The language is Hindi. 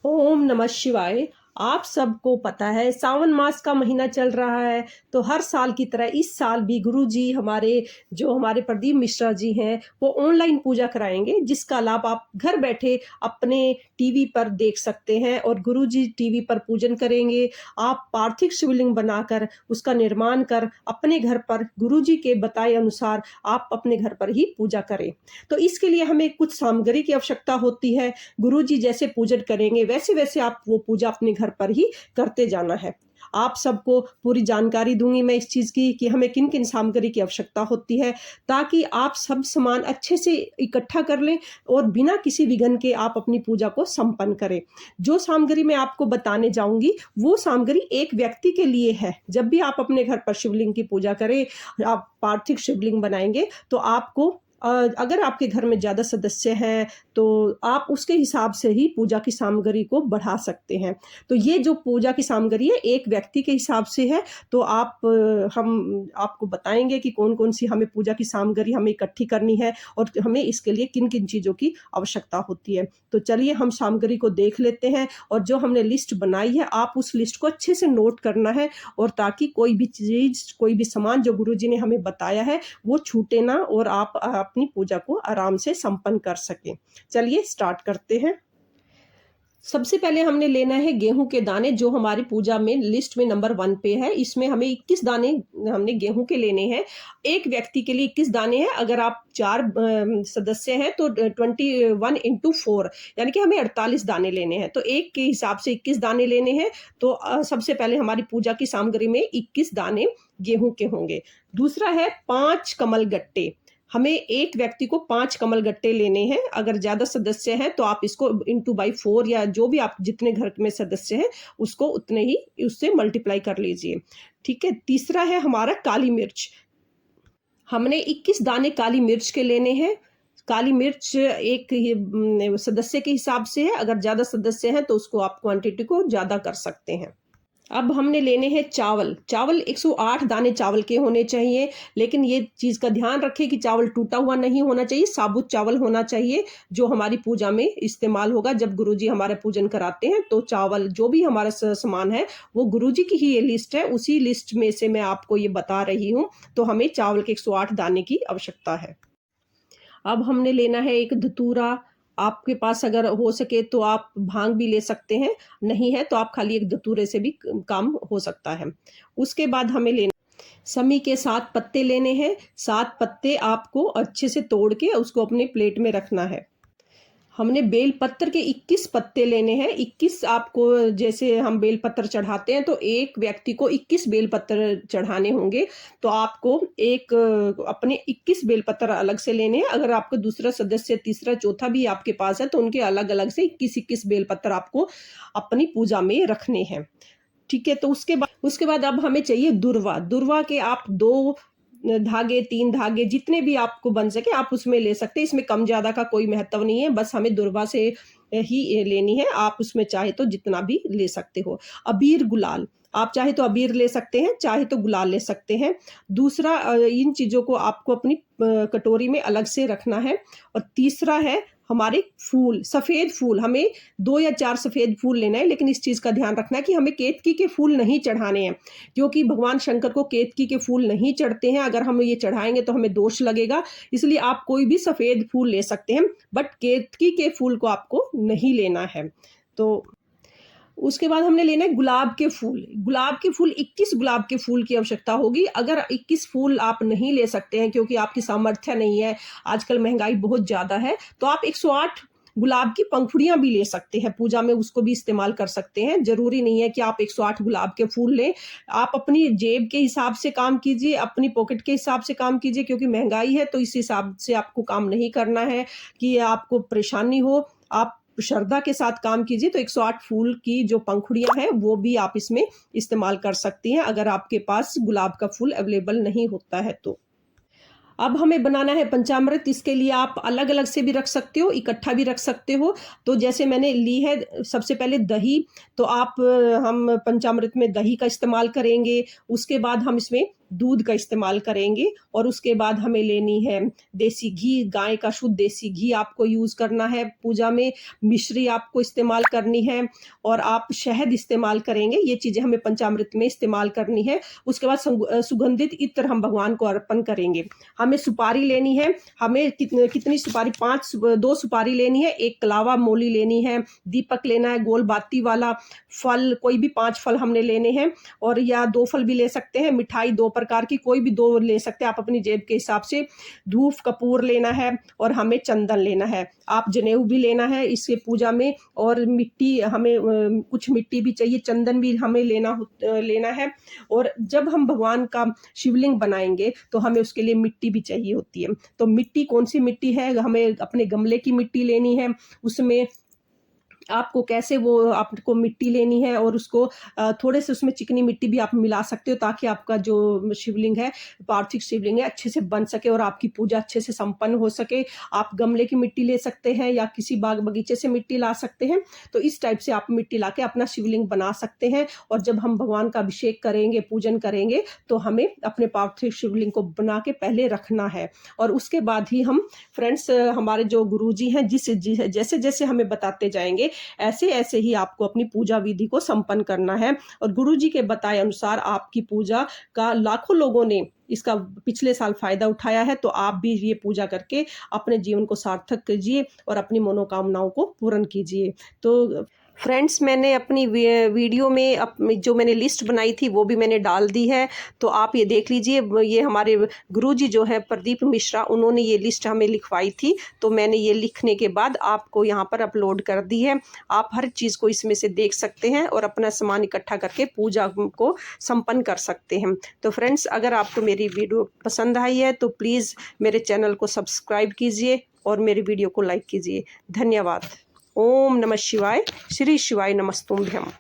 ओम नमः शिवाय। आप सबको पता है सावन मास का महीना चल रहा है, तो हर साल की तरह इस साल भी गुरुजी हमारे प्रदीप मिश्रा जी हैं, वो ऑनलाइन पूजा कराएंगे, जिसका लाभ आप घर बैठे अपने टीवी पर देख सकते हैं और गुरुजी टीवी पर पूजन करेंगे। आप पार्थिव शिवलिंग बनाकर उसका निर्माण कर अपने घर पर गुरुजी के बताए अनुसार आप अपने घर पर ही पूजा करें। तो इसके लिए हमें कुछ सामग्री की आवश्यकता होती है। गुरुजी जैसे पूजन करेंगे वैसे वैसे आप वो पूजा अपने घर पर ही करते जाना है। आप सबको पूरी जानकारी दूंगी मैं इस चीज की कि हमें किन किन सामग्री की आवश्यकता होती है, ताकि आप सब सामान अच्छे से इकट्ठा कर लें और बिना किसी विघ्न के आप अपनी पूजा को संपन्न करें। जो सामग्री मैं आपको बताने जाऊंगी वो सामग्री एक व्यक्ति के लिए है। जब भी आप अपने घर पर शिवलिंग की पूजा करें, आप पार्थिव शिवलिंग बनाएंगे, तो आपको अगर आपके घर में ज़्यादा सदस्य हैं तो आप उसके हिसाब से ही पूजा की सामग्री को बढ़ा सकते हैं। तो ये जो पूजा की सामग्री है एक व्यक्ति के हिसाब से है। तो हम आपको बताएंगे कि कौन कौन सी हमें पूजा की सामग्री हमें इकट्ठी करनी है और हमें इसके लिए किन किन चीज़ों की आवश्यकता होती है। तो चलिए हम सामग्री को देख लेते हैं, और जो हमने लिस्ट बनाई है आप उस लिस्ट को अच्छे से नोट करना है, और ताकि कोई भी चीज़ कोई भी सामान जो गुरुजी ने हमें बताया है वो छूटे ना और आप अपनी पूजा को आराम से संपन्न कर सकें। चलिए स्टार्ट करते हैं। सबसे पहले हमने लेना है गेहूं के दाने, जो हमारी पूजा में लिस्ट में नंबर 1 पे है। इसमें हमें 21 दाने हमने गेहूं के लेने हैं। एक व्यक्ति के लिए 21 दाने हैं। अगर आप 4 सदस्य हैं तो 21 इंटू 4 यानी कि हमें 48 दाने लेने हैं। तो एक के हिसाब से 21 दाने लेने हैं। तो सबसे पहले हमारी पूजा की सामग्री में 21 दाने गेहूं के होंगे। दूसरा है 5 कमल गट्टे। हमें एक व्यक्ति को 5 कमल गट्टे लेने हैं। अगर ज़्यादा सदस्य हैं तो आप इसको इंटू बाई 4 या जो भी आप जितने घर में सदस्य हैं उसको उतने ही उससे मल्टीप्लाई कर लीजिए। ठीक है। तीसरा है हमारा काली मिर्च। हमने 21 दाने काली मिर्च के लेने हैं। काली मिर्च एक सदस्य के हिसाब से है। अगर ज़्यादा सदस्य हैं तो उसको आप क्वांटिटी को ज़्यादा कर सकते हैं। अब हमने लेने हैं चावल। चावल 108 दाने चावल के होने चाहिए, लेकिन ये चीज़ का ध्यान रखें कि चावल टूटा हुआ नहीं होना चाहिए, साबुत चावल होना चाहिए जो हमारी पूजा में इस्तेमाल होगा। जब गुरुजी हमारा पूजन कराते हैं तो चावल जो भी हमारा सामान है वो गुरुजी की ही ये लिस्ट है, उसी लिस्ट में से मैं आपको ये बता रही हूँ। तो हमें चावल के 108 दाने की आवश्यकता है। अब हमने लेना है एक धतूरा। आपके पास अगर हो सके तो आप भांग भी ले सकते हैं, नहीं है तो आप खाली एक धतूरे से भी काम हो सकता है। उसके बाद हमें लेना समी के 7 पत्ते लेने हैं। 7 पत्ते आपको अच्छे से तोड़ के उसको अपने प्लेट में रखना है। हमने बेल पत्र के 21 पत्ते लेने हैं। 21 आपको, जैसे हम बेल पत्र चढ़ाते हैं तो एक व्यक्ति को 21 बेल पत्र चढ़ाने होंगे। तो आपको अपने 21 बेल पत्र अलग से लेने हैं। अगर आपको दूसरा सदस्य तीसरा चौथा भी आपके पास है तो उनके अलग अलग से 21-21 बेल पत्र आपको अपनी पूजा में रखने हैं। ठीक है। तो उसके बाद अब हमें चाहिए दुर्वा। दुर्वा के आप 2 धागे 3 धागे जितने भी आपको बन सके आप उसमें ले सकते हैं। इसमें कम ज्यादा का कोई महत्व नहीं है, बस हमें दुर्वा से ही लेनी है। आप उसमें चाहे तो जितना भी ले सकते हो। अबीर गुलाल, आप चाहे तो अबीर ले सकते हैं, चाहे तो गुलाल ले सकते हैं। दूसरा, इन चीजों को आपको अपनी कटोरी में अलग से रखना है। और तीसरा है हमारे फूल, सफेद फूल। हमें 2 या 4 सफेद फूल लेना है, लेकिन इस चीज का ध्यान रखना है कि हमें केतकी के फूल नहीं चढ़ाने हैं, क्योंकि भगवान शंकर को केतकी के फूल नहीं चढ़ते हैं। अगर हम ये चढ़ाएंगे तो हमें दोष लगेगा। इसलिए आप कोई भी सफेद फूल ले सकते हैं, बट केतकी के फूल को आपको नहीं लेना है। तो उसके बाद हमने लेना है गुलाब के फूल। गुलाब के फूल 21 गुलाब के फूल की आवश्यकता होगी। अगर 21 फूल आप नहीं ले सकते हैं क्योंकि आपकी सामर्थ्य नहीं है, आजकल महंगाई बहुत ज़्यादा है, तो आप 108 गुलाब की पंखुड़ियां भी ले सकते हैं। पूजा में उसको भी इस्तेमाल कर सकते हैं। जरूरी नहीं है कि आप 108 गुलाब के फूल लें। आप अपनी जेब के हिसाब से काम कीजिए, अपनी पॉकेट के हिसाब से काम कीजिए, क्योंकि महंगाई है तो इस हिसाब से आपको काम नहीं करना है कि आपको परेशानी हो। आप श्रद्धा के साथ काम कीजिए। तो 108 फूल की जो पंखुड़ियां हैं वो भी आप इसमें इस्तेमाल कर सकती हैं, अगर आपके पास गुलाब का फूल अवेलेबल नहीं होता है तो। अब हमें बनाना है पंचामृत। इसके लिए आप अलग अलग से भी रख सकते हो, इकट्ठा भी रख सकते हो। तो जैसे मैंने ली है सबसे पहले दही, तो हम पंचामृत में दही का इस्तेमाल करेंगे। उसके बाद हम इसमें दूध का इस्तेमाल करेंगे। और उसके बाद हमें लेनी है देसी घी, गाय का शुद्ध देसी घी आपको यूज़ करना है पूजा में। मिश्री आपको इस्तेमाल करनी है और आप शहद इस्तेमाल करेंगे। ये चीज़ें हमें पंचामृत में इस्तेमाल करनी है। उसके बाद सुगंधित इत्र हम भगवान को अर्पण करेंगे। हमें सुपारी लेनी है, हमें कितनी सुपारी, 2 सुपारी लेनी है, 1 कलावा मोली लेनी है, दीपक लेना है गोल बाती वाला, फल कोई भी 5 फल हमने लेने हैं और या 2 फल भी ले सकते हैं, मिठाई 2 प्रकार की कोई भी 2 ले सकते हैं आप अपनी जेब के हिसाब से। धूप कपूर लेना है और हमें चंदन लेना है। आप जनेऊ भी लेना है इससे पूजा में, और मिट्टी हमें कुछ मिट्टी भी चाहिए, चंदन भी हमें लेना है। और जब हम भगवान का शिवलिंग बनाएंगे तो हमें उसके लिए मिट्टी भी चाहिए होती है। तो मिट्टी कौन सी मिट्टी है, हमें अपने गमले की मिट्टी लेनी है। उसमें आपको कैसे वो आपको मिट्टी लेनी है और उसको थोड़े से उसमें चिकनी मिट्टी भी आप मिला सकते हो ताकि आपका जो शिवलिंग है, पार्थिव शिवलिंग है, अच्छे से बन सके और आपकी पूजा अच्छे से संपन्न हो सके। आप गमले की मिट्टी ले सकते हैं या किसी बाग बगीचे से मिट्टी ला सकते हैं। तो इस टाइप से आप मिट्टी लाके अपना शिवलिंग बना सकते हैं। और जब हम भगवान का अभिषेक करेंगे, पूजन करेंगे, तो हमें अपने पार्थिव शिवलिंग को बना के पहले रखना है। और उसके बाद ही हम फ्रेंड्स, हमारे जो गुरुजी हैं जैसे जैसे हमें बताते जाएंगे ऐसे ऐसे ही आपको अपनी पूजा विधि को संपन्न करना है। और गुरुजी के बताए अनुसार आपकी पूजा का लाखों लोगों ने इसका पिछले साल फायदा उठाया है। तो आप भी ये पूजा करके अपने जीवन को सार्थक कीजिए और अपनी मनोकामनाओं को पूर्ण कीजिए। तो फ्रेंड्स, मैंने अपनी वीडियो में जो मैंने लिस्ट बनाई थी वो भी मैंने डाल दी है, तो आप ये देख लीजिए। ये हमारे गुरुजी जो है प्रदीप मिश्रा, उन्होंने ये लिस्ट हमें लिखवाई थी, तो मैंने ये लिखने के बाद आपको यहाँ पर अपलोड कर दी है। आप हर चीज़ को इसमें से देख सकते हैं और अपना सामान इकट्ठा करके पूजा को संपन्न कर सकते हैं। तो फ्रेंड्स, अगर आपको मेरी वीडियो पसंद आई है तो प्लीज़ मेरे चैनल को सब्सक्राइब कीजिए और मेरी वीडियो को लाइक कीजिए। धन्यवाद। ओम नमः शिवाय। श्री शिवाय नमस्तुभ्यम।